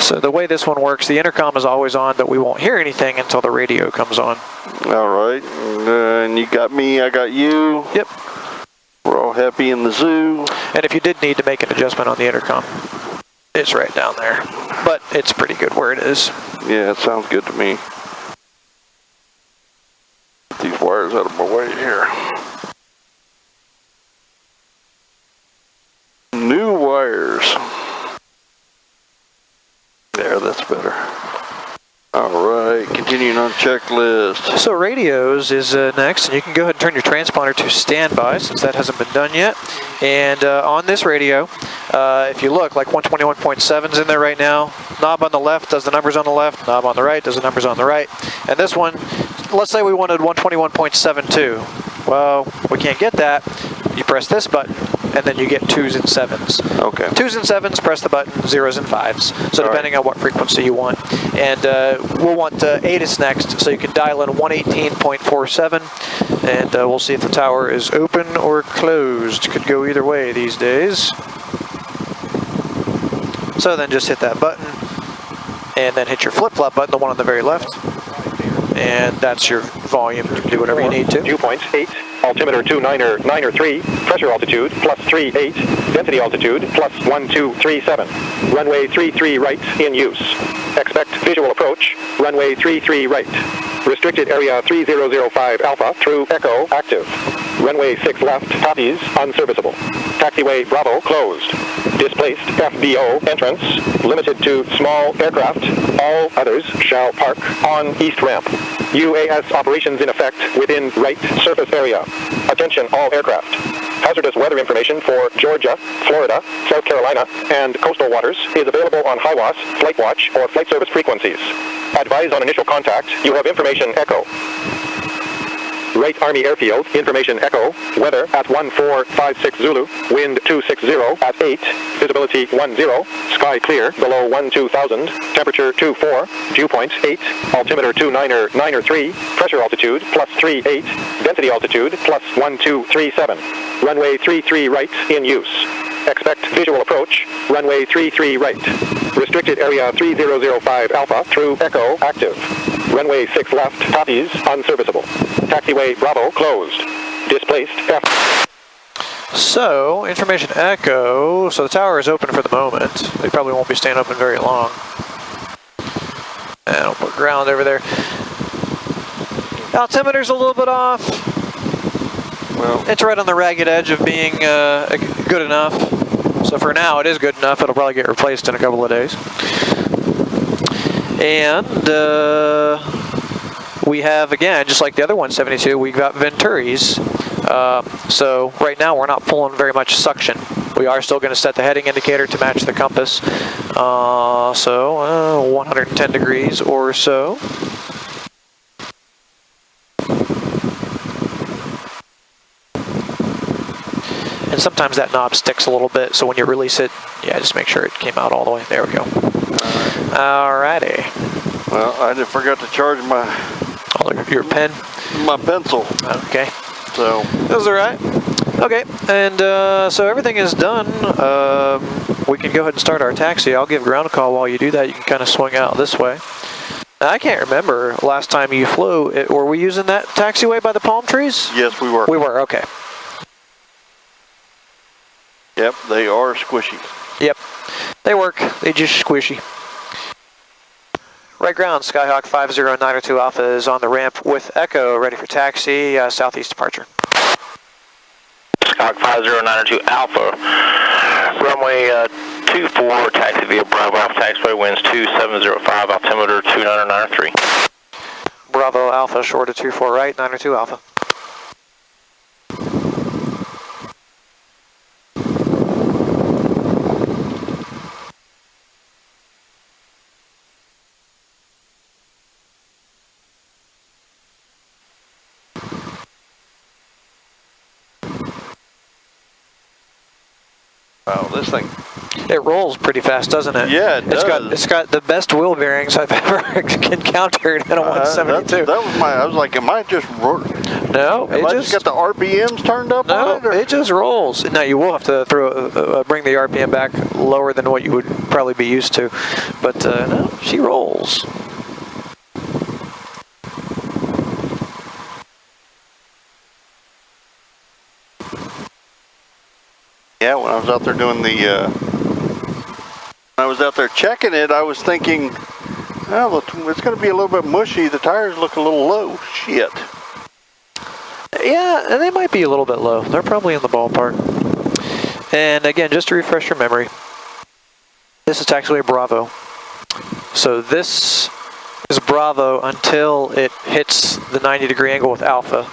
So the way this one works, the intercom is always on, but we won't hear anything until the radio comes on. All right, and you got me, I got you. Yep. We're all happy in the zoo. And if you did need to make an adjustment on the intercom, it's right down there. But it's pretty good where it is. Yeah, it sounds good to me. Get these wires out of my way here. New wires. There, that's better. All right, continuing on checklist. So radios is next, and you can go ahead and turn your transponder to standby since that hasn't been done yet. And on this radio, if you look, like 121.7 is in there right now. Knob on the left does the numbers on the left. Knob on the right does the numbers on the right. And this one, let's say we wanted 121.72. Well, we can't get that. You press this button, and then you get 2s and 7s. Okay. 2s and 7s, press the button, 0s and 5s. So all depending right. on what frequency you want. And we'll want ATIS next, so you can dial in 118.47, and we'll see if the tower is open or closed. Could go either way these days. So then just hit that button, and then hit your flip-flop button, the one on the very left. And that's your volume. You can do whatever you need to. Dew points 8, altimeter 29er 3, pressure altitude +38, density altitude +1237. Runway 33 right in use. Expect visual approach, runway 33 right. Restricted area 3005 Alpha through Echo active. Runway 6 left, copies, unserviceable. Taxiway Bravo closed. Displaced FBO entrance, limited to small aircraft. All others shall park on east ramp. UAS operations in effect within right surface area. Attention all aircraft. Hazardous weather information for Georgia, Florida, South Carolina, and coastal waters is available on HIWAS, FlightWatch, or flight service frequencies. Advise on initial contact. You have information Echo. Wright Army Airfield, information Echo, weather at 1456 Zulu, wind 260 at 8, visibility 10, sky clear below 12,000, temperature 24, dew point 8, altimeter 29er 3, pressure altitude +38, density altitude +1237, runway 33 right in use. Expect visual approach, runway 33 right. Restricted area 3005 Alpha through Echo active. Runway 6 left, copies, unserviceable. Taxiway Bravo closed. Displaced F. So, information Echo. So the tower is open for the moment. They probably won't be staying open very long. And I'll put ground over there. Altimeter's a little bit off. Well, It's right on the ragged edge of being good enough. So for now, it is good enough. It'll probably get replaced in a couple of days. And we have, again, just like the other 172, we've got Venturis. So right now, we're not pulling very much suction. We are still going to set the heading indicator to match the compass. So 110 degrees or so. And sometimes that knob sticks a little bit, so when you release it, yeah, just make sure it came out all the way. There we go. Alrighty. well, I just forgot to charge my Your pen? pencil. Okay. So That's alright. Okay, and so everything is done. We can go ahead and start our taxi. I'll give ground call while you do that. You can kind of swing out this way. Now, I can't remember last time you flew. Were we using that taxiway by the palm trees? yes, we were. We were, okay. Yep, they are squishy. Yep, they work. They just squishy. Right ground, Skyhawk 50902 Alpha is on the ramp with Echo, ready for taxi, southeast departure. Skyhawk 50902 Alpha, runway 24, taxi via Bravo Alpha Taxiway, winds 2705, altimeter 2993. Bravo Alpha, short of 24 right, 902 Alpha. Wow, this thing It rolls pretty fast, doesn't it? Yeah, it does. It's got the best wheel bearings I've ever encountered in a 172. That was I was like, am I just No, I just got the RPMs turned up on it? Or? It just rolls. Now you will have to bring the RPM back lower than what you would probably be used to, but no, she rolls. Yeah, when I was out there doing when I was out there checking it, I was thinking, oh, it's going to be a little bit mushy. The tires look a little low. Shit. Yeah, and they might be a little bit low. They're probably in the ballpark. And again, just to refresh your memory, this is actually a Bravo. So this is Bravo until it hits the 90-degree angle with Alpha.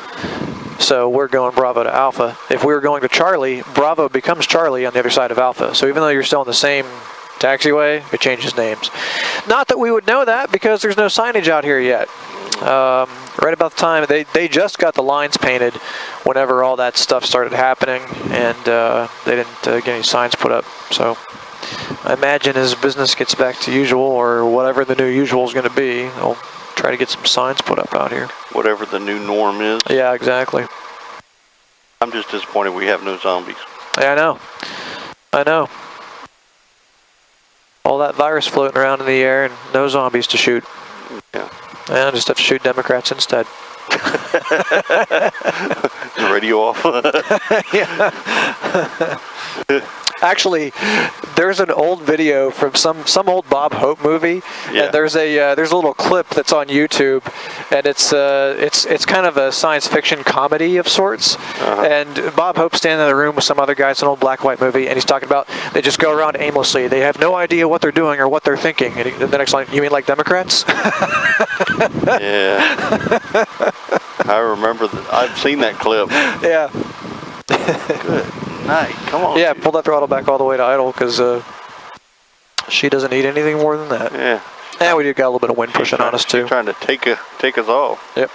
So we're going Bravo to Alpha. If we were going to Charlie, Bravo becomes Charlie on the other side of Alpha. So even though you're still in the same taxiway, it changes names. Not that we would know that because there's no signage out here yet. Right about the time, they just got the lines painted whenever all that stuff started happening, and they didn't get any signs put up. So I imagine as business gets back to usual, or whatever the new usual is going to be, they'll try to get some signs put up out here. Whatever the new norm is. Yeah, exactly. I'm just disappointed we have no zombies. Yeah, I know. I know. All that virus floating around in the air and no zombies to shoot. Yeah. Yeah, just have to shoot Democrats instead. The radio off. Yeah. Actually, there's an old video from some old Bob Hope movie, Yeah. and there's a little clip that's on YouTube, and it's kind of a science fiction comedy of sorts. And Bob Hope's standing in the room with some other guy. It's an old black and white movie, and he's talking about they just go around aimlessly. They have no idea what they're doing or what they're thinking. And the next line, you mean like Democrats? Yeah. I remember I've seen that clip. Yeah. Good night. Come on. Yeah, pull that throttle back all the way to idle because she doesn't need anything more than that. Yeah. And we do got a little bit of wind pushing on us too. She's trying to take us off. Yep.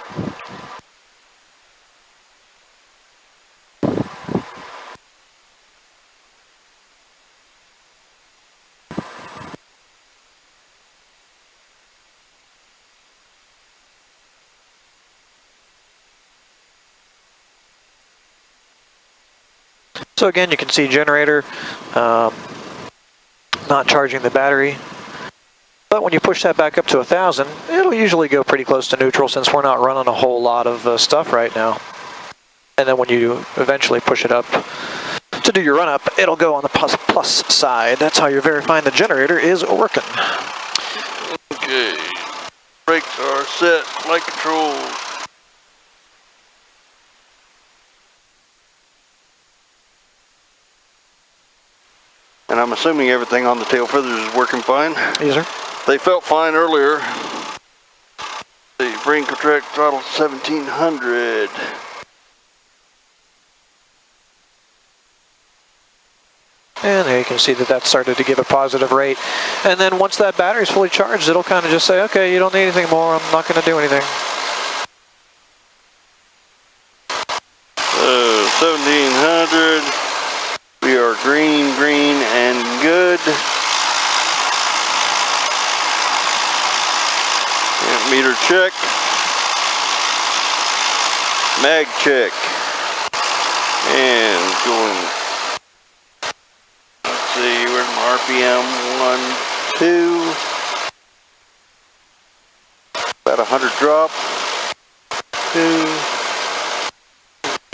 So again, you can see generator not charging the battery. But when you push that back up to 1,000, it'll usually go pretty close to neutral since we're not running a whole lot of stuff right now. And then when you eventually push it up to do your run up, it'll go on the plus side. That's how you're verifying the generator is working. Okay. Brakes are set. Flight control. And I'm assuming everything on the tail feathers is working fine. Yes, sir. They felt fine earlier. The bring contract throttle 1700. And there you can see that started to give a positive rate. And then once that battery's fully charged, it'll kind of just say, okay, you don't need anything more. I'm not going to do anything. 1700. We are green, and good. Yeah, meter check. Mag check. And going, let's see, where's my RPM? 1, 2. About 100 drop. 2.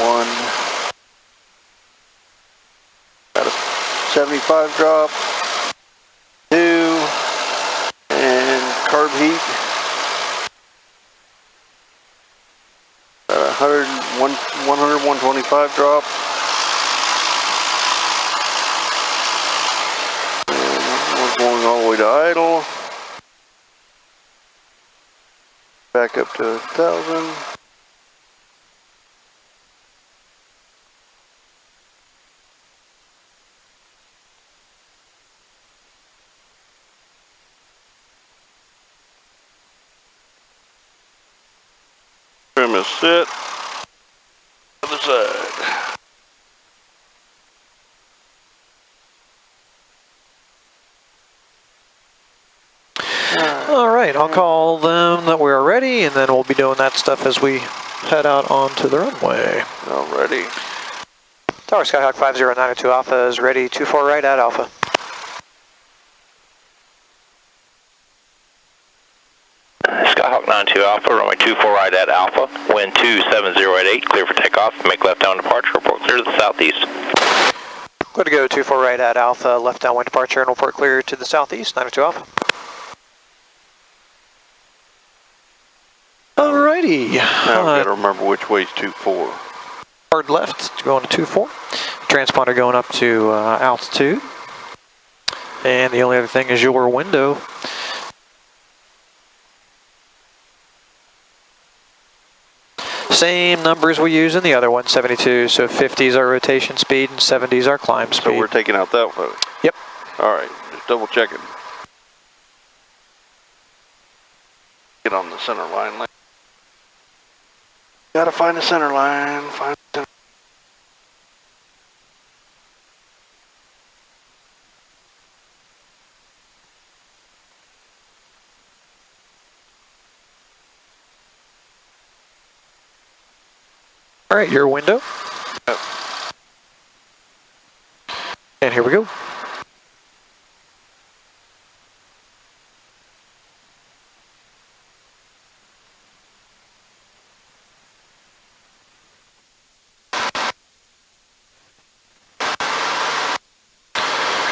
1. 75 drop, 2, and carb heat, 125 drop, and we're going all the way to idle, back up to 1,000. Trim is set. Other side. All right, I'll call them that we're ready, and then we'll be doing that stuff as we head out onto the runway. Alrighty. Tower Skyhawk 5092 Alpha is ready, 24 right at Alpha. Skyhawk 92 Alpha, runway 24 right at Alpha, wind 27088, clear for takeoff, make left down departure, report clear to the southeast. Good to go, 24 right at Alpha, left downwind departure, and report clear to the southeast, 92 Alpha. Alrighty. Now I've got to remember which way's 24. Hard left, going to 24. Transponder going up to altitude. And the only other thing is your window. Same numbers we use in the other one, 72. So 50 is our rotation speed and 70 is our climb speed. So we're taking out that photo? Yep. Alright, just double checking. Get on the center line. Gotta find the center line, find the center. All right, your window. Yep. And here we go.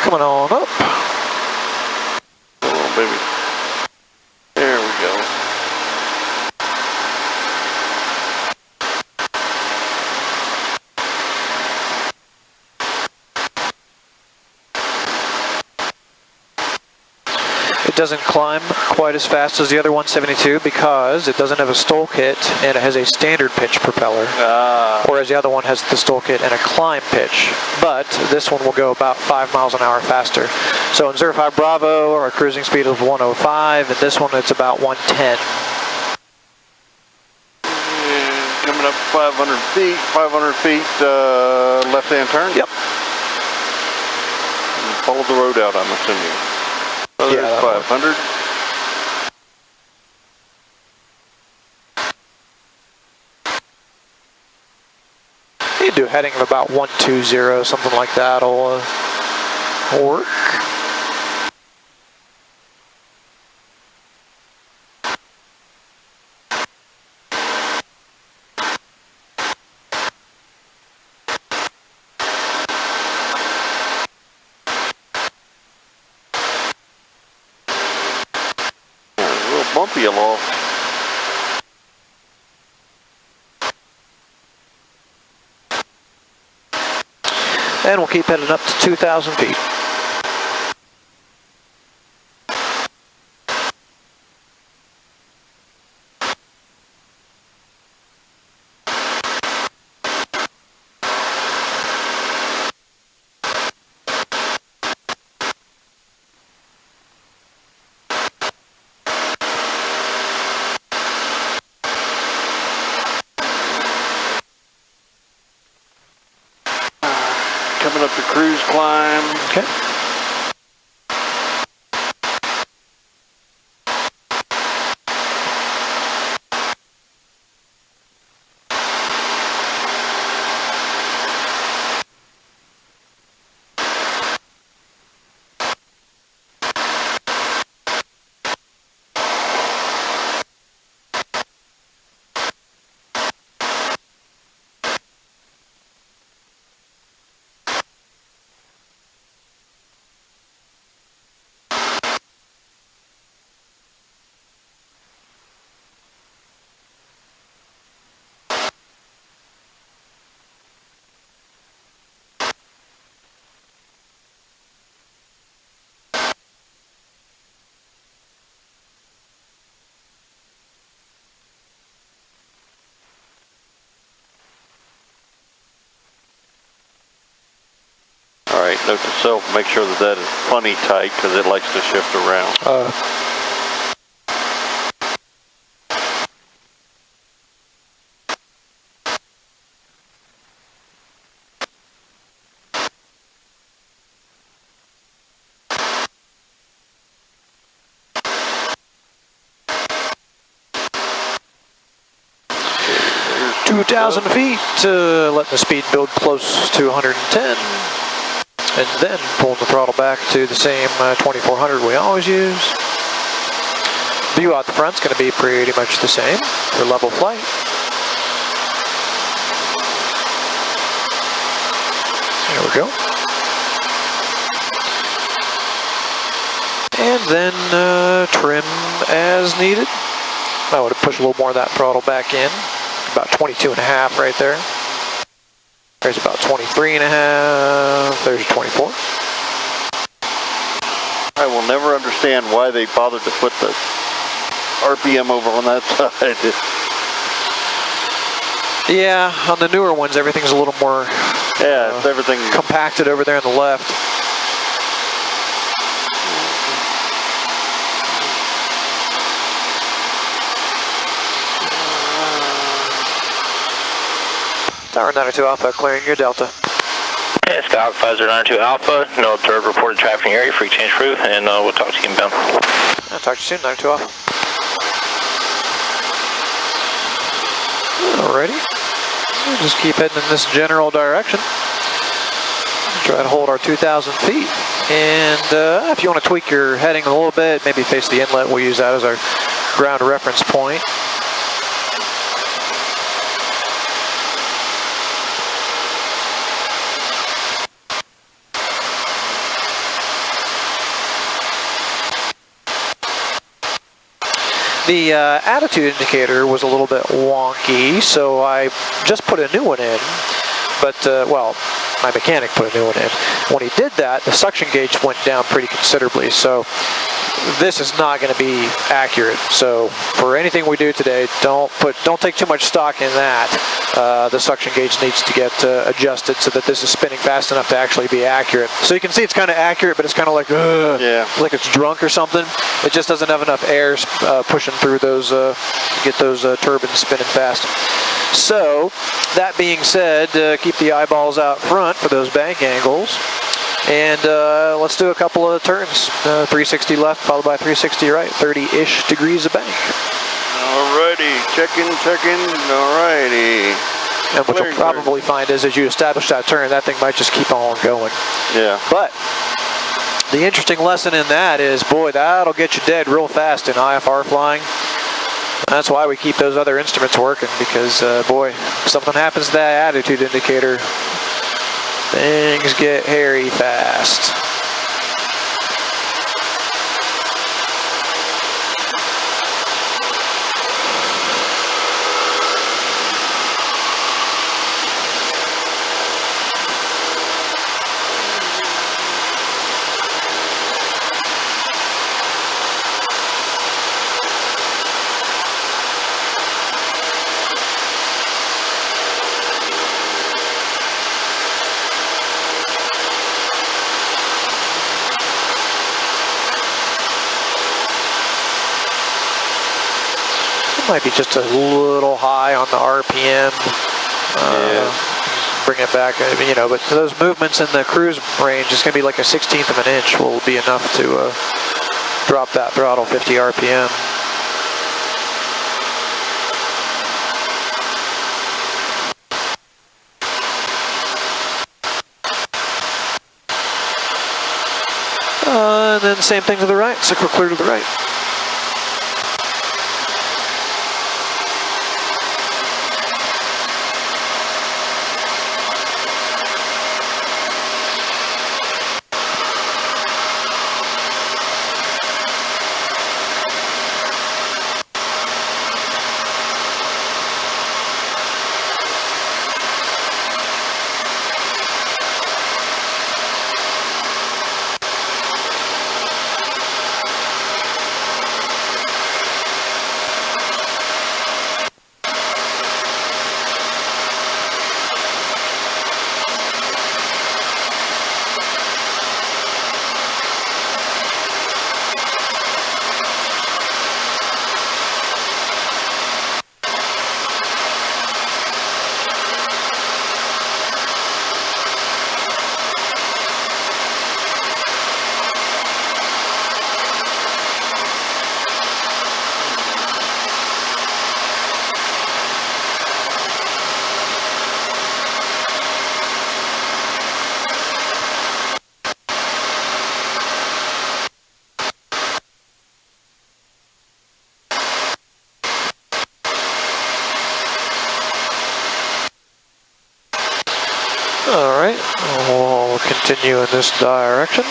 Coming on up. Oh, baby. There we go. It doesn't climb quite as fast as the other 172 because it doesn't have a stall kit and it has a standard pitch propeller. Whereas the other one has the stall kit and a climb pitch. But this one will go about 5 miles an hour faster. So in 05 Bravo, our cruising speed is 105, and this one it's about 110. And coming up 500 feet, left-hand turn? Yep. And follow the road out, I'm assuming. Oh, Yeah, there's that 500. You do a heading of about 120, something like that'll work. A little bumpy aloft. And we'll keep heading up to 2,000 feet. Coming up the cruise climb. Okay. Alright, note to self, make sure that is funny tight because it likes to shift around. 2,000 feet, letting the speed build close to 110. And then pulling the throttle back to the same 2400 we always use. View out the front's going to be pretty much the same for level flight. There we go. And then trim as needed. I would push a little more of that throttle back in. About 22.5 right there. There's about 23.5. There's 24. I will never understand why they bothered to put the RPM over on that side. Yeah, on the newer ones, everything's a little more everything compacted over there on the left. Tower 92 Alpha, clearing your Delta. Yeah, Skyhawk 5092 Alpha, no observed reported traffic in the area, free change crew, and we'll talk to you inbound. I'll talk to you soon, 92 Alpha. Alrighty. We'll just keep heading in this general direction. Try to hold our 2,000 feet. And if you want to tweak your heading a little bit, maybe face the inlet, we'll use that as our ground reference point. The attitude indicator was a little bit wonky, so I just put a new one in, but, well, my mechanic put a new one in. When he did that, the suction gauge went down pretty considerably, so this is not going to be accurate. So for anything we do today, don't take too much stock in that. The suction gauge needs to get adjusted so that this is spinning fast enough to actually be accurate. So you can see it's kind of accurate, but it's kind of like, like it's drunk or something. It just doesn't have enough air pushing through those, get those turbines spinning fast. So, that being said, keep the eyeballs out front for those bank angles. And let's do a couple of turns. 360 left, followed by 360 right, 30-ish degrees of bank. Alrighty, checking, alrighty. And what you'll probably find is as you establish that turn, that thing might just keep on going. Yeah. But the interesting lesson in that is, boy, that'll get you dead real fast in IFR flying. That's why we keep those other instruments working, because, boy, if something happens to that attitude indicator, things get hairy fast. Might be just a little high on the RPM. Bring it back, you know, but those movements in the cruise range is going to be like a 1/16 of an inch will be enough to drop that throttle 50 RPM. And then same thing to the right, so we're clear to the right. All right, we'll continue in this direction.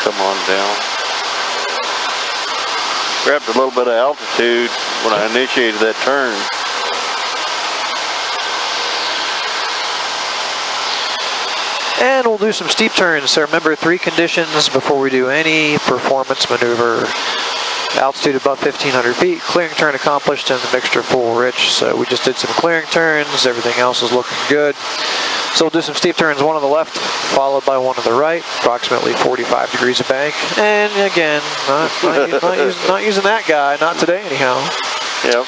Come on down. Grabbed a little bit of altitude when I initiated that turn. And we'll do some steep turns. So remember, 3 conditions before we do any performance maneuver. Altitude above 1,500 feet, clearing turn accomplished, and the mixture full rich. So we just did some clearing turns, everything else is looking good. So we'll do some steep turns, one on the left, followed by one on the right, approximately 45 degrees of bank. And again, not using that guy, not today anyhow. Yep.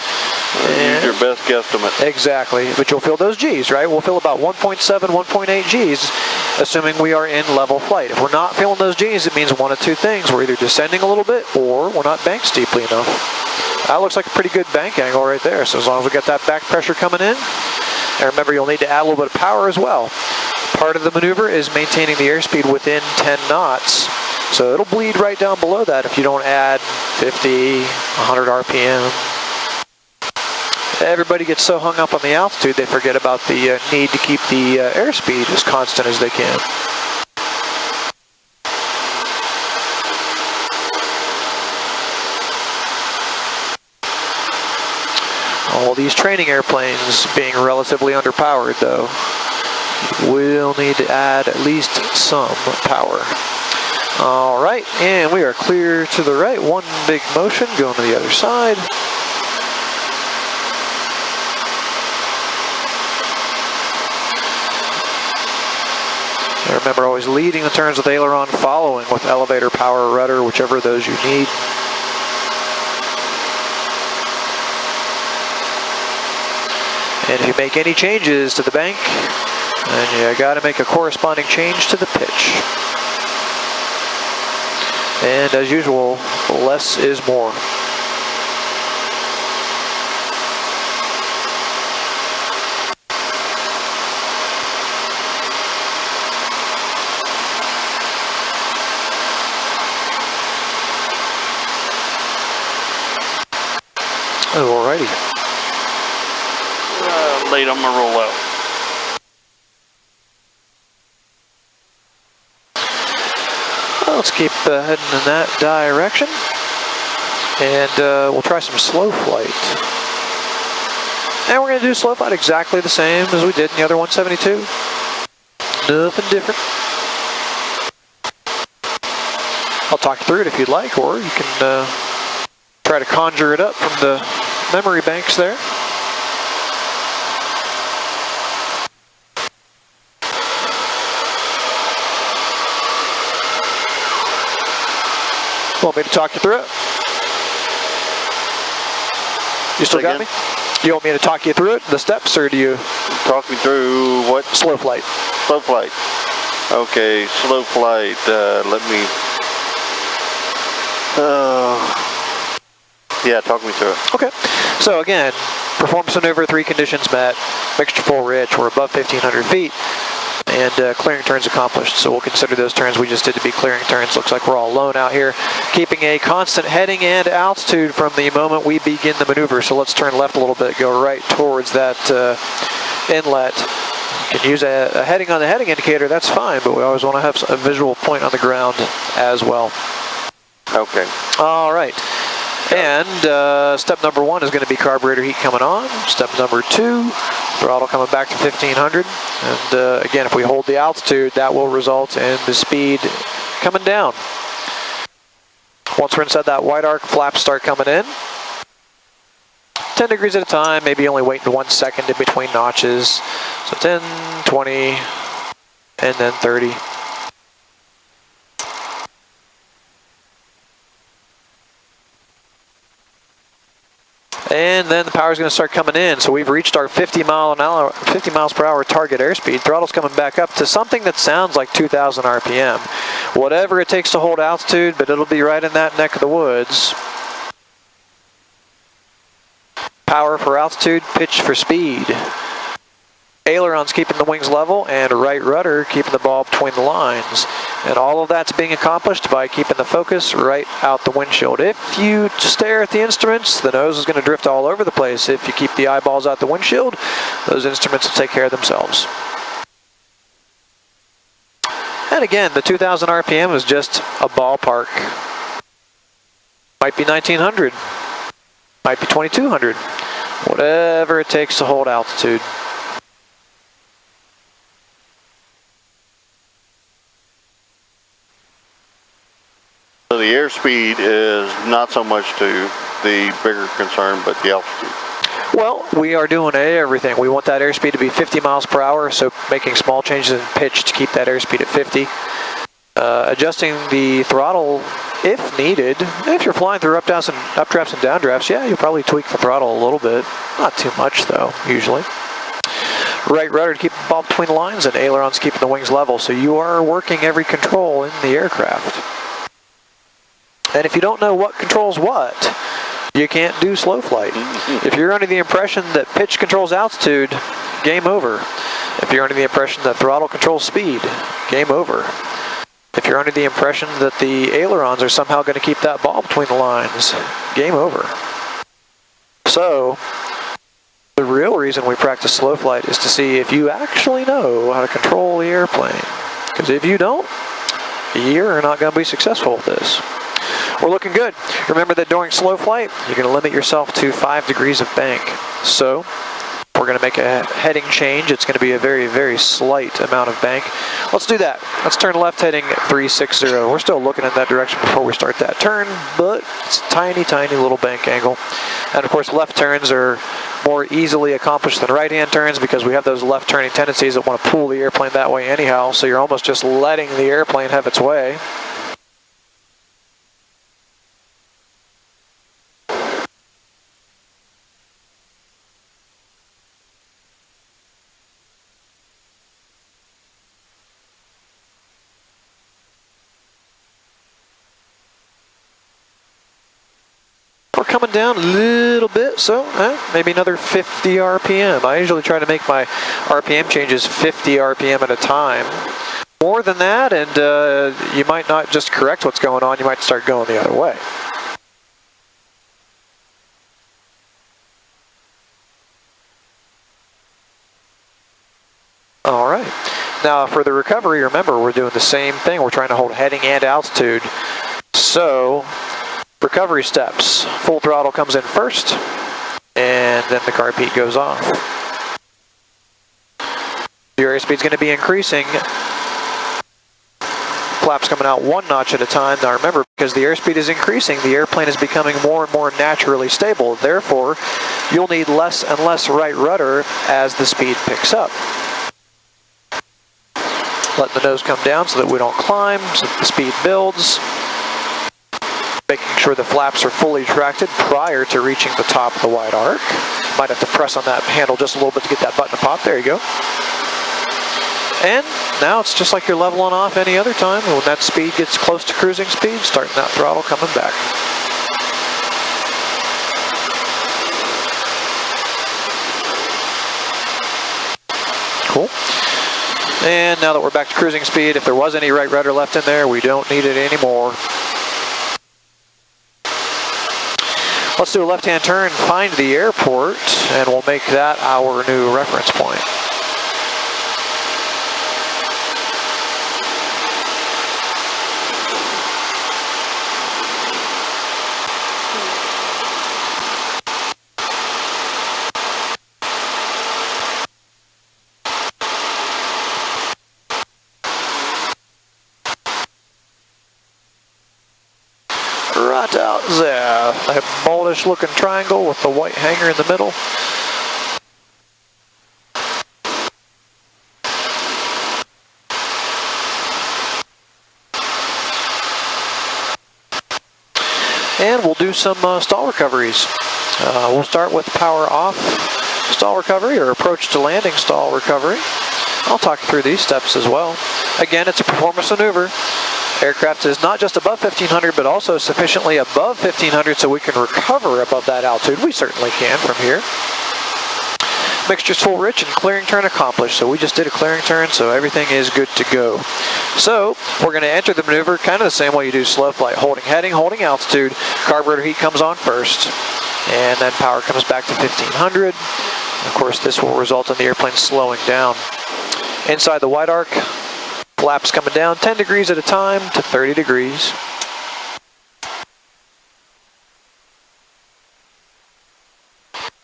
Use your best guesstimate. Exactly, but you'll feel those G's, right? We'll feel about 1.7, 1.8 G's, assuming we are in level flight. If we're not feeling those G's, it means one of two things. We're either descending a little bit, or we're not banked steeply enough. That looks like a pretty good bank angle right there. So as long as we got that back pressure coming in, and remember, you'll need to add a little bit of power as well. Part of the maneuver is maintaining the airspeed within 10 knots. So it'll bleed right down below that if you don't add 50, 100 RPM. Everybody gets so hung up on the altitude, they forget about the need to keep the airspeed as constant as they can. All these training airplanes being relatively underpowered though, will need to add at least some power. All right, and we are clear to the right. One big motion going to the other side. Remember, always leading the turns with aileron, following with elevator, power, rudder, whichever of those you need. And if you make any changes to the bank, then you got to make a corresponding change to the pitch. And as usual, less is more. Alrighty. Late on my rollout. Well, let's keep heading in that direction. And we'll try some slow flight. And we're going to do slow flight exactly the same as we did in the other 172. Nothing different. I'll talk you through it if you'd like, or you can try to conjure it up from the memory banks there. Want me to talk you through it? You still got me? You want me to talk you through it, the steps, or do you? Talk me through what? Slow flight. Slow flight. Okay, slow flight. Let me. Yeah, talk me through it. Okay. So again, performance maneuver, 3 conditions met, mixture full rich, we're above 1,500 feet, and clearing turns accomplished. So we'll consider those turns we just did to be clearing turns. Looks like we're all alone out here, keeping a constant heading and altitude from the moment we begin the maneuver. So let's turn left a little bit, go right towards that inlet. You can use a heading on the heading indicator, that's fine, but we always want to have a visual point on the ground as well. Okay. All right. And step number 1 is going to be carburetor heat coming on. Step number 2, throttle coming back to 1,500. And again, if we hold the altitude, that will result in the speed coming down. Once we're inside that white arc, flaps start coming in. 10 degrees at a time, maybe only waiting 1 second in between notches. So 10, 20, and then 30. And then the power is going to start coming in. So we've reached our 50 miles per hour target airspeed. Throttle's coming back up to something that sounds like 2,000 RPM. Whatever it takes to hold altitude, but it'll be right in that neck of the woods. Power for altitude, pitch for speed. ailerons keeping the wings level, and right rudder keeping the ball between the lines. And all of that's being accomplished by keeping the focus right out the windshield. If you stare at the instruments, the nose is going to drift all over the place. If you keep the eyeballs out the windshield, those instruments will take care of themselves. And again, the 2,000 RPM is just a ballpark. Might be 1,900, might be 2,200, whatever it takes to hold altitude. So the airspeed is not so much to the bigger concern, but the altitude. Well, we are doing everything. We want that airspeed to be 50 miles per hour, so making small changes in pitch to keep that airspeed at 50. Adjusting the throttle if needed. If you're flying through updrafts and downdrafts, yeah, you'll probably tweak the throttle a little bit. Not too much though, usually. Right rudder to keep the ball between the lines, and ailerons keeping the wings level, so you are working every control in the aircraft. And if you don't know what controls what, you can't do slow flight. If you're under the impression that pitch controls altitude, game over. If you're under the impression that throttle controls speed, game over. If you're under the impression that the ailerons are somehow going to keep that ball between the lines, game over. So, the real reason we practice slow flight is to see if you actually know how to control the airplane. Because if you don't, you're not going to be successful with this. We're looking good. Remember that during slow flight, you're going to limit yourself to 5 degrees of bank. So, we're going to make a heading change. It's going to be a very, very slight amount of bank. Let's do that. Let's turn left heading 360. We're still looking in that direction before we start that turn, but it's a tiny, tiny little bank angle. And of course, left turns are more easily accomplished than right-hand turns because we have those left turning tendencies that want to pull the airplane that way anyhow, so you're almost just letting the airplane have its way. We're coming down a little bit, so maybe another 50 RPM. I usually try to make my RPM changes 50 RPM at a time. More than that, and you might not just correct what's going on, you might start going the other way. All right. Now for the recovery, remember we're doing the same thing. We're trying to hold heading and altitude. So, recovery steps. Full throttle comes in first, and then the car seat goes off. Your airspeed's going to be increasing. Flaps coming out 1 notch at a time. Now remember, because the airspeed is increasing, the airplane is becoming more and more naturally stable. Therefore, you'll need less and less right rudder as the speed picks up. Let the nose come down so that we don't climb, so that the speed builds. Making sure the flaps are fully retracted prior to reaching the top of the wide arc. Might have to press on that handle just a little bit to get that button to pop. There you go. And now it's just like you're leveling off any other time. When that speed gets close to cruising speed, starting that throttle coming back. Cool. And now that we're back to cruising speed, if there was any right rudder left in there, we don't need it anymore. Let's do a left-hand turn, find the airport, and we'll make that our new reference point. Right out there, that baldish looking triangle with the white hanger in the middle. And we'll do some stall recoveries. We'll start with power off stall recovery or approach to landing stall recovery. I'll talk you through these steps as well. Again, it's a performance maneuver. Aircraft is not just above 1500, but also sufficiently above 1500 so we can recover above that altitude. We certainly can from here. mixture's full rich and clearing turn accomplished. So we just did a clearing turn, so everything is good to go. So we're going to enter the maneuver kind of the same way you do slow flight. Holding heading, holding altitude. Carburetor heat comes on first, and then power comes back to 1500. Of course, this will result in the airplane slowing down. Inside the white arc, flaps coming down 10 degrees at a time to 30 degrees.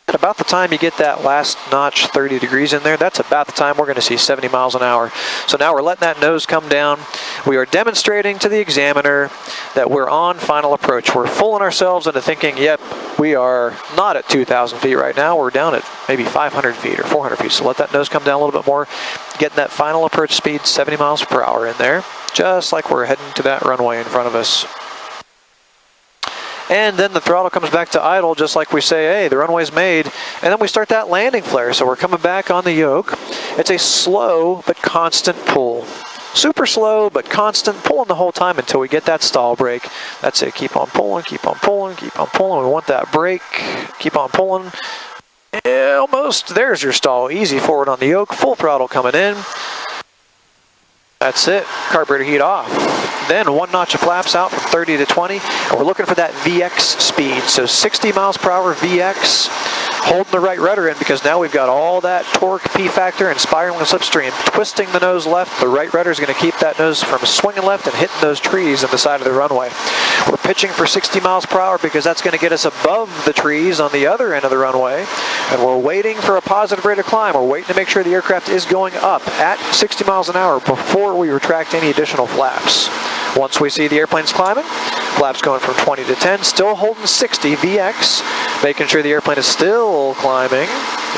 At about the time you get that last notch 30 degrees in there, that's about the time we're going to see 70 miles an hour. So now we're letting that nose come down. We are demonstrating to the examiner that we're on final approach. We're fooling ourselves into thinking, yep, we are not at 2,000 feet right now. We're down at maybe 500 feet or 400 feet. So let that nose come down a little bit more. Getting that final approach speed, 70 miles per hour in there, just like we're heading to that runway in front of us. And then the throttle comes back to idle, just like we say, hey, the runway's made. And then we start that landing flare. So we're coming back on the yoke. It's a slow but constant pull. Super slow but constant, pulling the whole time until we get that stall brake. That's it. Keep on pulling, keep on pulling, keep on pulling. We want that brake. Keep on pulling. Almost. There's your stall. Easy forward on the yoke. Full throttle coming in. That's it. Carburetor heat off. Then one notch of flaps out from 30 to 20, and we're looking for that VX speed. So 60 miles per hour VX, holding the right rudder in because now we've got all that torque, P factor, and spiraling slipstream. Twisting the nose left, the right rudder is going to keep that nose from swinging left and hitting those trees on the side of the runway. We're pitching for 60 miles per hour because that's going to get us above the trees on the other end of the runway, and we're waiting for a positive rate of climb. We're waiting to make sure the aircraft is going up at 60 miles an hour before we retract any additional flaps. Once we see the airplane's climbing, flaps going from 20 to 10, still holding 60 VX, making sure the airplane is still climbing.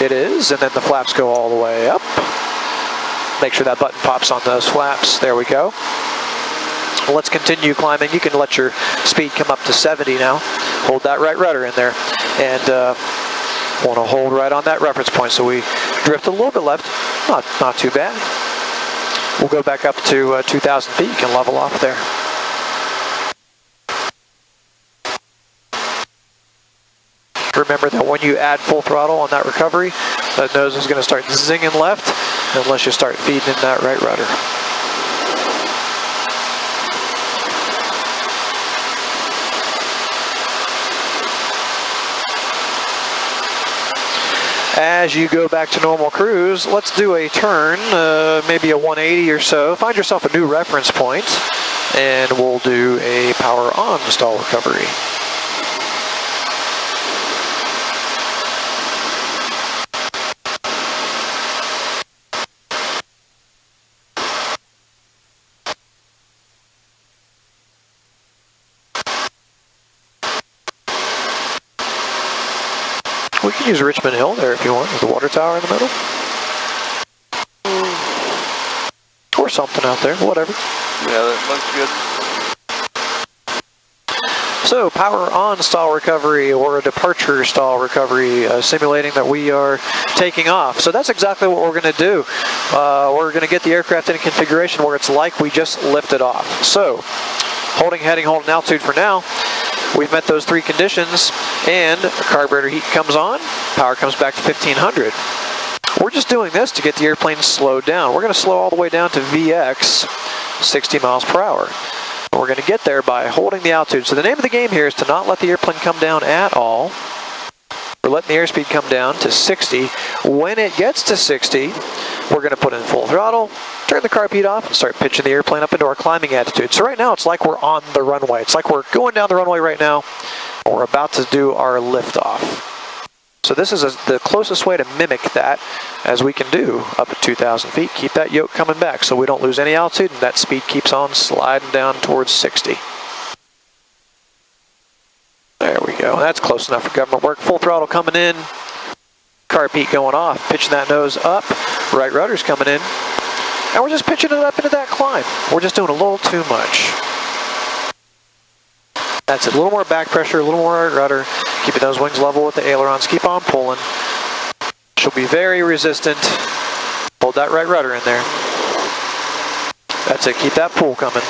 It is, and then the flaps go all the way up. Make sure that button pops on those flaps. There we go. Let's continue climbing. You can let your speed come up to 70 now. Hold that right rudder in there, and want to hold right on that reference point. So we drift a little bit left. Not too bad. We'll go back up to 2,000 feet. You can level off there. Remember that when you add full throttle on that recovery, that nose is going to start zinging left unless you start feeding in that right rudder. As you go back to normal cruise, let's do a turn, maybe a 180 or so. Find yourself a new reference point, and we'll do a power on stall recovery. We can use Richmond Hill there if you want, with the water tower in the middle. Or something out there, whatever. Yeah, that looks good. So, power on stall recovery or a departure stall recovery, simulating that we are taking off. So that's exactly what we're going to do. We're going to get the aircraft in a configuration where it's like we just lifted off. So, holding heading, holding altitude for now. We've met those three conditions, and carburetor heat comes on, power comes back to 1500. We're just doing this to get the airplane slowed down. We're going to slow all the way down to VX, 60 miles per hour. We're going to get there by holding the altitude. So the name of the game here is to not let the airplane come down at all. We're letting the airspeed come down to 60. When it gets to 60, we're going to put in full throttle, turn the carb heat off, and start pitching the airplane up into our climbing attitude. So right now, it's like we're on the runway. It's like we're going down the runway right now, and we're about to do our liftoff. So this is the closest way to mimic that as we can do up at 2,000 feet. Keep that yoke coming back so we don't lose any altitude, and that speed keeps on sliding down towards 60. There we go. That's close enough for government work. Full throttle coming in. Carb heat going off. Pitching that nose up. Right rudder's coming in. And we're just pitching it up into that climb. We're just doing a little too much. That's it. A little more back pressure, a little more right rudder. Keeping those wings level with the ailerons. Keep on pulling. She'll be very resistant. Hold that right rudder in there. That's it. Keep that pull coming.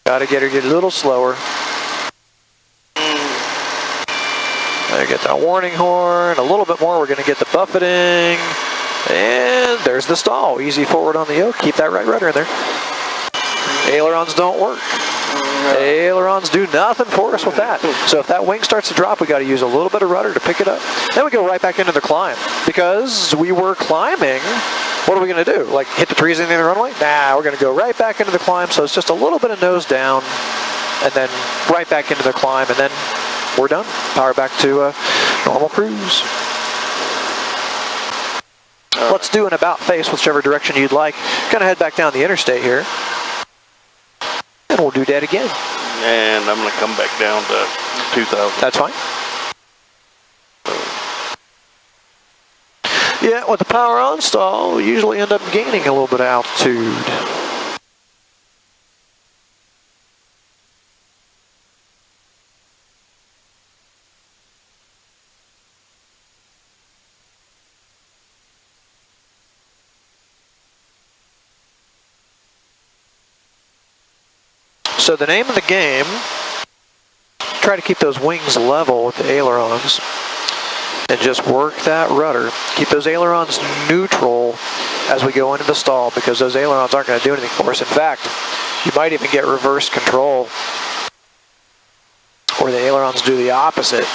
Got to get her a little slower. There, get that warning horn. A little bit more, we're going to get the buffeting. And there's the stall. Easy forward on the yoke. Keep that right rudder in there. Ailerons don't work. Ailerons do nothing for us with that. So if that wing starts to drop, we got to use a little bit of rudder to pick it up. Then we go right back into the climb. Because we were climbing, what are we going to do? Like hit the trees in the runway? Nah, we're going to go right back into the climb. So it's just a little bit of nose down and then right back into the climb, and then we're done. Power back to normal cruise. Let's do an about face, whichever direction you'd like. Gonna head back down the interstate here. And we'll do that again. And I'm going to come back down to 2,000. That's fine. Yeah, with the power on stall, we usually end up gaining a little bit of altitude. So the name of the game, try to keep those wings level with the ailerons and just work that rudder. Keep those ailerons neutral as we go into the stall, because those ailerons aren't going to do anything for us. In fact, you might even get reverse control where the ailerons do the opposite.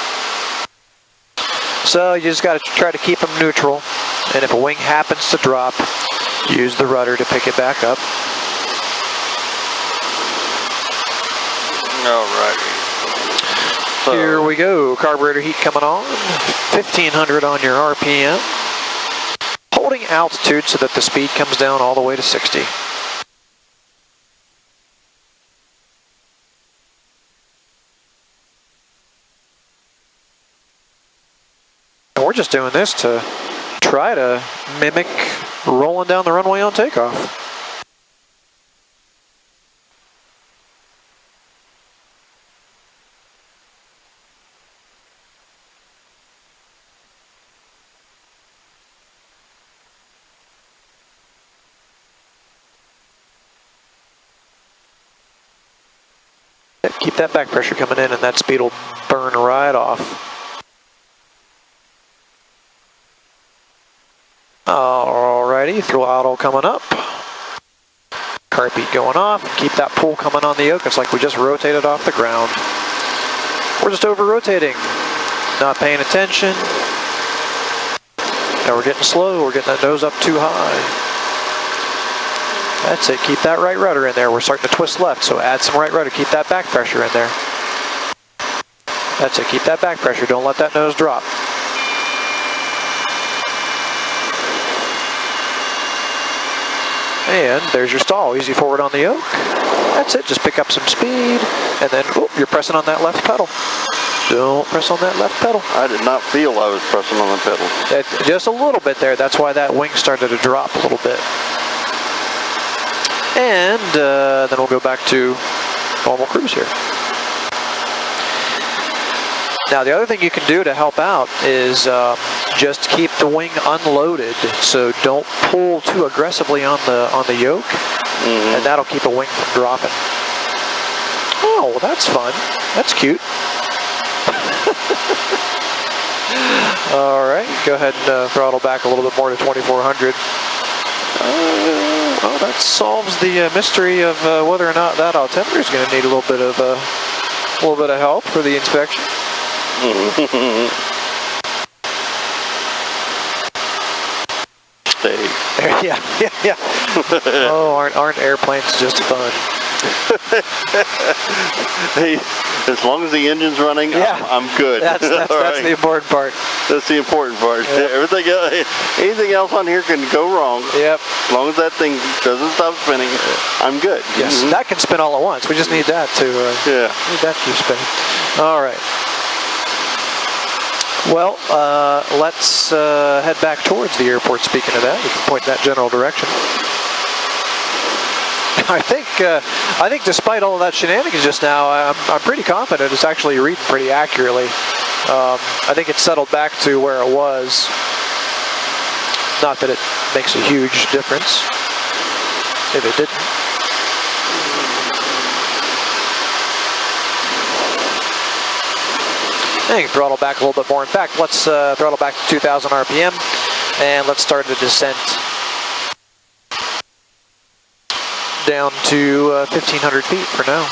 So you just got to try to keep them neutral, and if a wing happens to drop, use the rudder to pick it back up. Alrighty. So, Here we go. Carburetor heat coming on. 1500 on your RPM. Holding altitude so that the speed comes down all the way to 60. And we're just doing this to try to mimic rolling down the runway on takeoff. Keep that back pressure coming in, and that speed will burn right off. Alrighty, throttle coming up. Carb beat going off. Keep that pull coming on the yoke. It's like we just rotated off the ground. We're just over rotating, not paying attention. Now we're getting slow. We're getting that nose up too high. That's it, keep that right rudder in there. We're starting to twist left, so add some right rudder. Keep that back pressure in there. That's it, keep that back pressure. Don't let that nose drop. And there's your stall, easy forward on the yoke. That's it, just pick up some speed, and then you're pressing on that left pedal. Don't press on that left pedal. I did not feel I was pressing on the pedal. Just a little bit there, that's why that wing started to drop a little bit. And then we'll go back to normal cruise here. Now the other thing you can do to help out is just keep the wing unloaded, so don't pull too aggressively on the yoke, and that'll keep a wing from dropping. Oh, well, that's fun. That's cute. All right, go ahead and throttle back a little bit more to 2400. Well, that solves the mystery of whether or not that altimeter is going to need a little bit of help for the inspection. Stay. Yeah. Oh, aren't airplanes just fun? Hey, as long as the engine's running, Yeah. I'm good. That's right. the important part. That's the important part. Yep. Everything else, anything else on here can go wrong. Yep. As long as that thing doesn't stop spinning, I'm good. Yes, that can spin all at once. We just need that to need that to keep spinning. All right. Well, let's head back towards the airport. Speaking of that, we can point in that general direction. I think despite all of that shenanigans just now, I'm pretty confident it's actually reading pretty accurately. I think it's settled back to where it was. Not that it makes a huge difference if it didn't. And you can throttle back a little bit more. In fact, let's throttle back to 2,000 RPM, and let's start the descent down to 1,500 feet for now.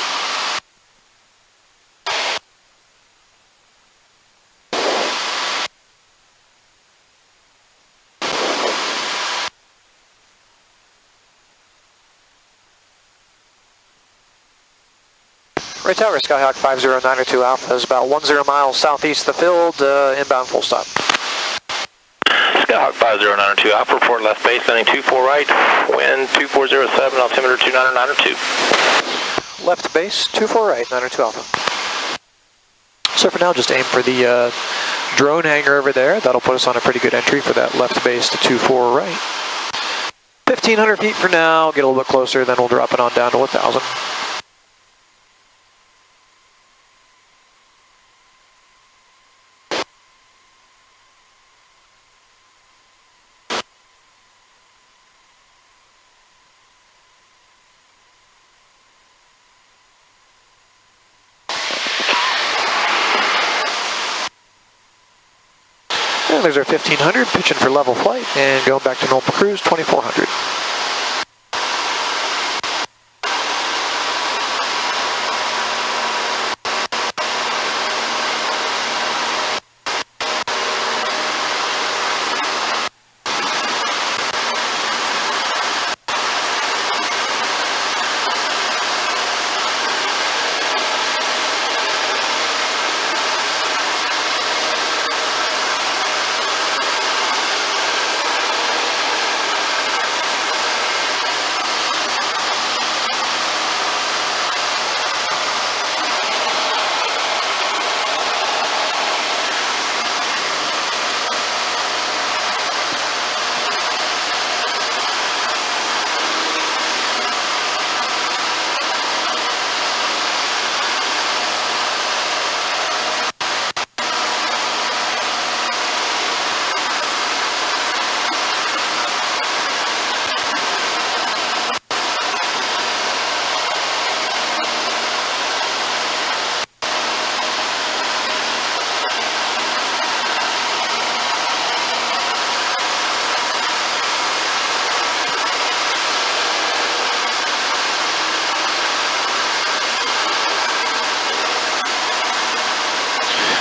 Right tower, Skyhawk 5092 Alpha is about 10 miles southeast of the field, inbound full stop. Skyhawk 5092 Alpha, report left base, landing 24 right, wind 2407, altimeter 29902. Left base, 24 right, 902 Alpha. So for now, just aim for the drone hangar over there. That'll put us on a pretty good entry for that left base to 24 right. 1,500 feet for now, get a little bit closer, then we'll drop it on down to 1,000. And there's our 1,500, pitching for level flight, and going back to normal cruise, 2,400.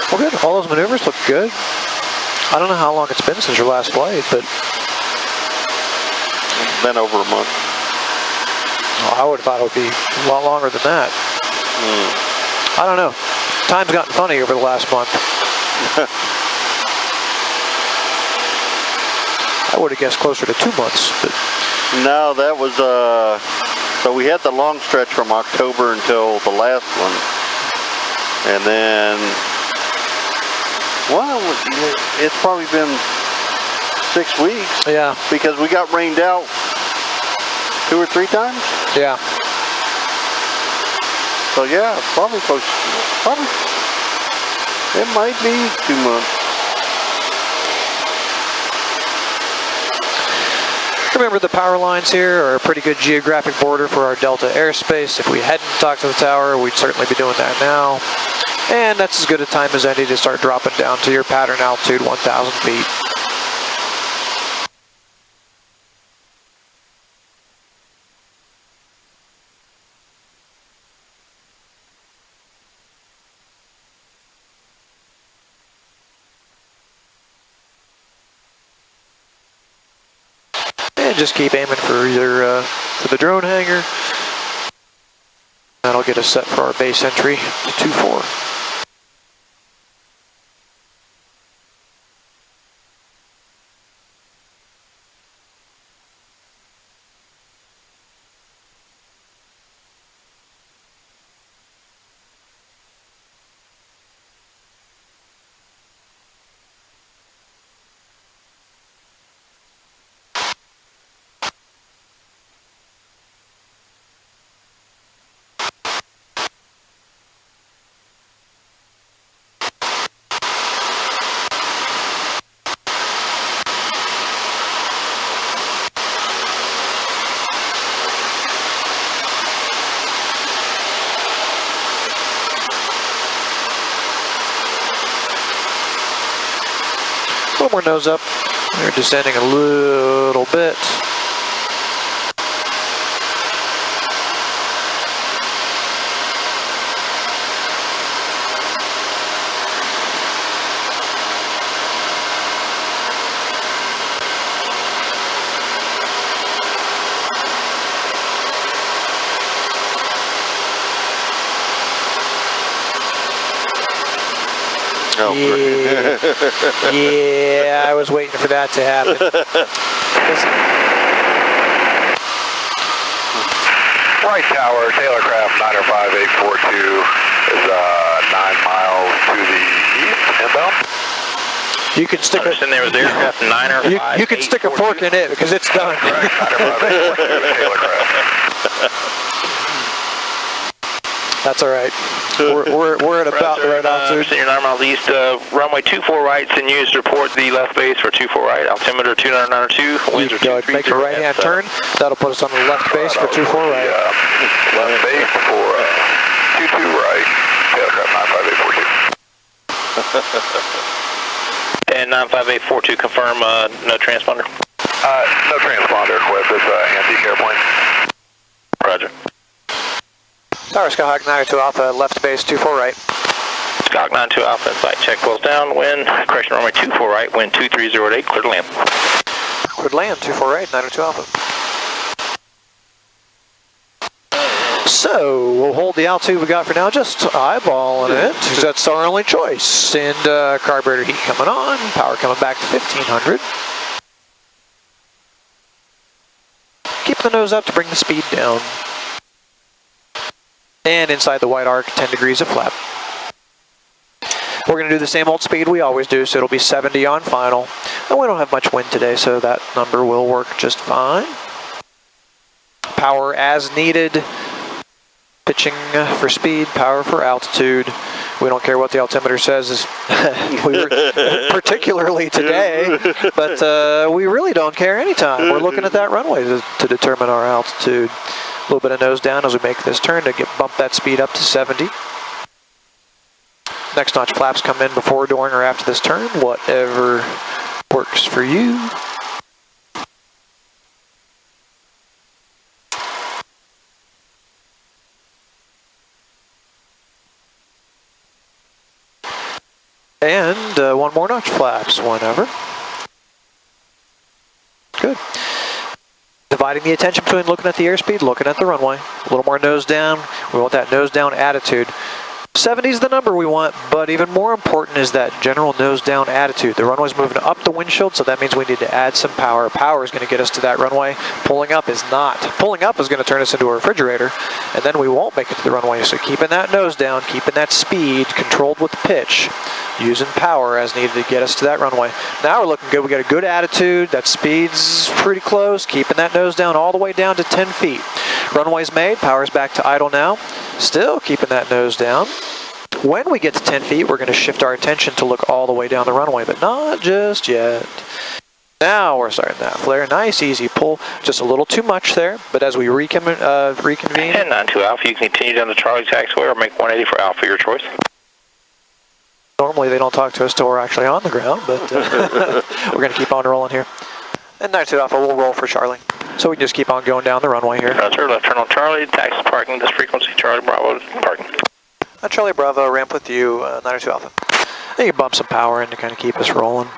Well, good. All those maneuvers look good. I don't know how long it's been since your last flight, but It's been over a month. I would have thought it would be a lot longer than that. I don't know. Time's gotten funny over the last month. I would have guessed closer to 2 months, but No, that was, so we had the long stretch from October until the last one. And then, well, it's probably been 6 weeks yeah, because we got rained out 2 or 3 times. yeah. So yeah, probably, it might be 2 months. Remember, the power lines here are a pretty good geographic border for our Delta airspace. If we hadn't talked to the tower, we'd certainly be doing that now. And that's as good a time as any to start dropping down to your pattern altitude, 1,000 feet. And just keep aiming for either for the drone hangar. That'll get us set for our base entry to 24. little more nose up. We're descending a little bit. Oh, Yeah, I was waiting for that to happen. Right tower, Taylor Craft 905842 is 9 miles to the east, inbound. You can stick a Understand there was aircraft 9 or you can stick a fork in it because it's done. Correct, 905842 Taylor Craft. That's all right. We're at about the right altitude. Your 9 miles east, runway 24 right, and use report the left base for 24 right, altimeter 2992, winds are Go ahead, 230. make a right-hand turn. That'll put us on the left base for 24 right. Left base for 22 right, Taylor Craft 95842. And 95842, confirm no transponder. No transponder equipped, it's an antique airplane. Roger. Tower Skyhawk 92 Alpha, left base 24 right. Skyhawk 92 Alpha, flight check wells down, wind, correction runway 24 right, wind 2308, clear to land. Clear to land, 24 right, 92 Alpha. So, we'll hold the altitude we got for now, just eyeballing it, because that's our only choice. And carburetor heat coming on, power coming back to 1500. Keep the nose up to bring the speed down. And inside the white arc, 10 degrees of flap. We're going to do the same old speed we always do, so it'll be 70 on final. And we don't have much wind today, so that number will work just fine. Power as needed. Pitching for speed, power for altitude. We don't care what the altimeter says, particularly today, but we really don't care anytime. We're looking at that runway to determine our altitude. A little bit of nose down as we make this turn to bump that speed up to 70. Next notch flaps come in before, during, or after this turn, whatever works for you. And one more notch flaps whenever. Good. Dividing the attention between looking at the airspeed, looking at the runway. A little more nose down. We want that nose down attitude. 70 is the number we want, but even more important is that general nose down attitude. The runway's moving up the windshield, so that means we need to add some power. Power is going to get us to that runway. Pulling up is not. Pulling up is going to turn us into a refrigerator, and then we won't make it to the runway. So keeping that nose down, keeping that speed controlled with the pitch, using power as needed to get us to that runway. Now we're looking good. We got a good attitude. That speed's pretty close. Keeping that nose down all the way down to 10 feet. Runway's made. Power's back to idle now. Still keeping that nose down. When we get to 10 feet, we're going to shift our attention to look all the way down the runway, but not just yet. Now we're starting that flare. Nice, easy pull. Just a little too much there, but as we reconvene... And 92 Alpha, you can continue down to Charlie taxiway or make 180 for Alpha, your choice. Normally they don't talk to us till we're actually on the ground, but we're going to keep on rolling here. And 92 Alpha, we'll roll for Charlie. So we can just keep on going down the runway here. Roger, left turn on Charlie, taxi parking, this frequency, Charlie Bravo parking. Charlie Bravo, ramp with you, 92 Alpha. And you can bump some power in to kind of keep us rolling.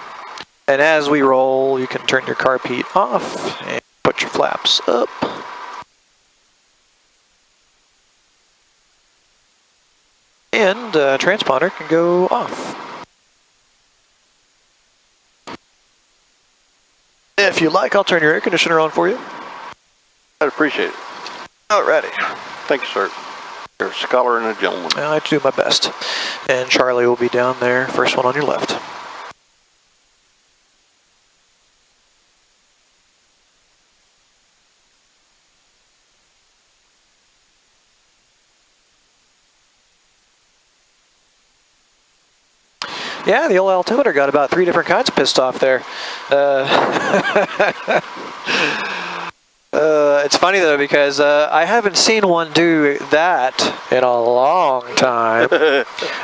And as we roll, you can turn your carb heat off and put your flaps up. And transponder can go off. If you like, I'll turn your air conditioner on for you. I'd appreciate it. Alrighty. Thank you, sir. You're a scholar and a gentleman. I like to do my best. And Charlie will be down there, first one on your left. Yeah, the old altimeter got about 3 different kinds of pissed off there. It's funny though because I haven't seen one do that in a long time.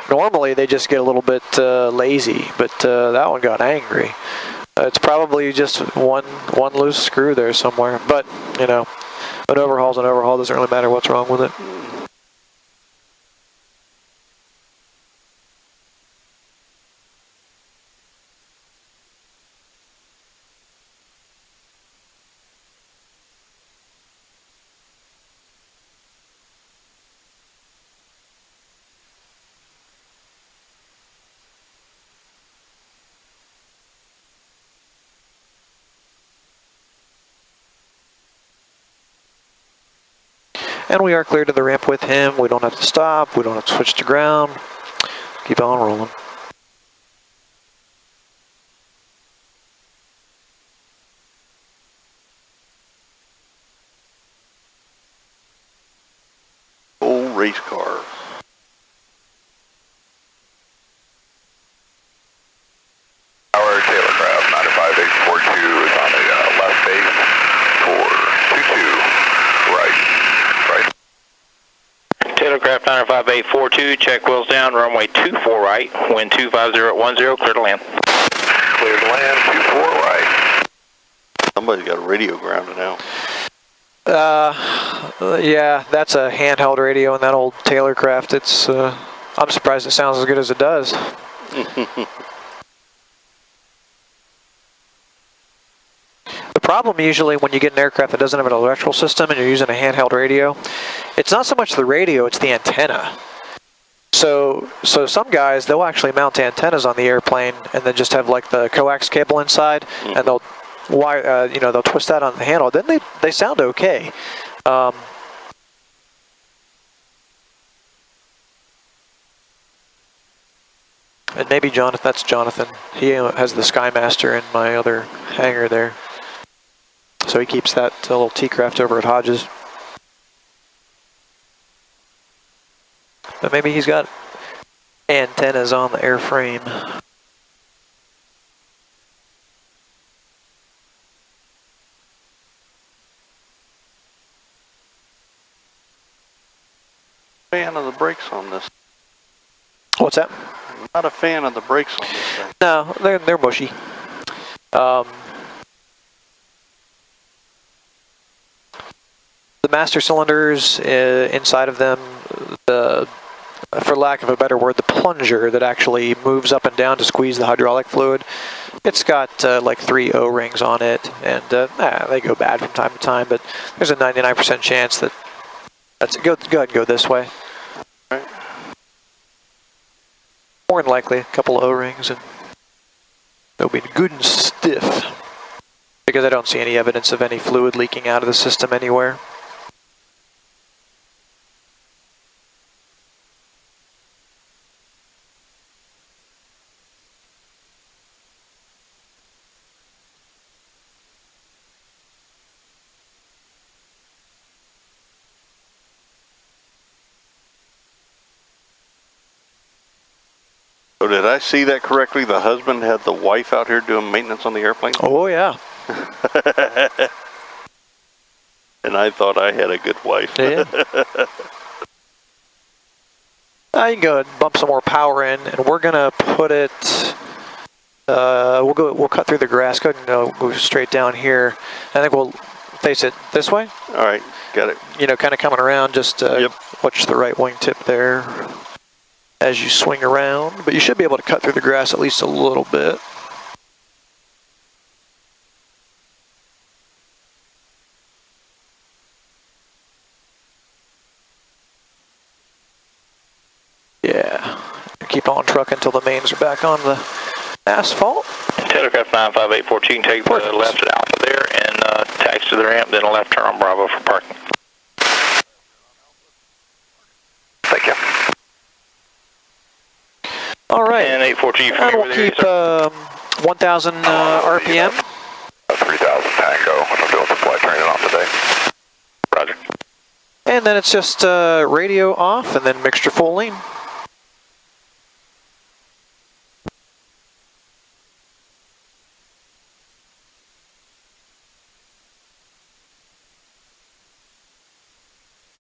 Normally they just get a little bit lazy, but that one got angry. It's probably just one loose screw there somewhere, but you know, an overhaul's an overhaul. Doesn't really matter what's wrong with it. And we are clear to the ramp with him. We don't have to stop. We don't have to switch to ground. Keep on rolling. Old race car. Tower, Tailorcraft 95842 is on the left base for 22, right. Tailorcraft 95842, check wheels down, runway 24 right, wind 25010, clear to land. Clear to land, 24 right. Somebody's got a radio grounded out. Yeah, that's a handheld radio in that old Tailorcraft. It's I'm surprised it sounds as good as it does. The problem usually when you get an aircraft that doesn't have an electrical system and you're using a handheld radio, it's not so much the radio, it's the antenna. So some guys, they'll actually mount antennas on the airplane and then just have like the coax cable inside, and they'll wire, they'll twist that on the handle. Then they sound okay. And maybe Jonathan, that's Jonathan. He has the Skymaster in my other hangar there. So he keeps that little T-craft over at Hodges. But maybe he's got antennas on the airframe. Fan of the brakes on this. What's that? I'm not a fan of the brakes on this thing. No, they're mushy. The master cylinders, inside of them, for lack of a better word, the plunger that actually moves up and down to squeeze the hydraulic fluid, it's got like 3 O-rings on it, and they go bad from time to time, but there's a 99% chance that go ahead and go this way. Right. More than likely, a couple of O-rings, and they'll be good and stiff, because I don't see any evidence of any fluid leaking out of the system anywhere. So did I see that correctly? The husband had the wife out here doing maintenance on the airplane? Oh, yeah. And I thought I had a good wife. Yeah. You can go ahead and bump some more power in, and we're gonna put it. We'll cut through the grass. Go ahead and go straight down here. I think we'll face it this way. All right, got it. Kind of coming around. Just watch the right wingtip there as you swing around. But you should be able to cut through the grass at least a little bit. Yeah, keep on trucking until the mains are back on the asphalt. Tailorcraft 95842, take the left at Alpha there and taxi to the ramp, then a left turn on Bravo for parking. Thank you. All right. And 842, And we'll keep 1,000 RPM. 3000 Tango, I'm doing some flight training on today. Roger. And then it's just radio off and then mixture full lean.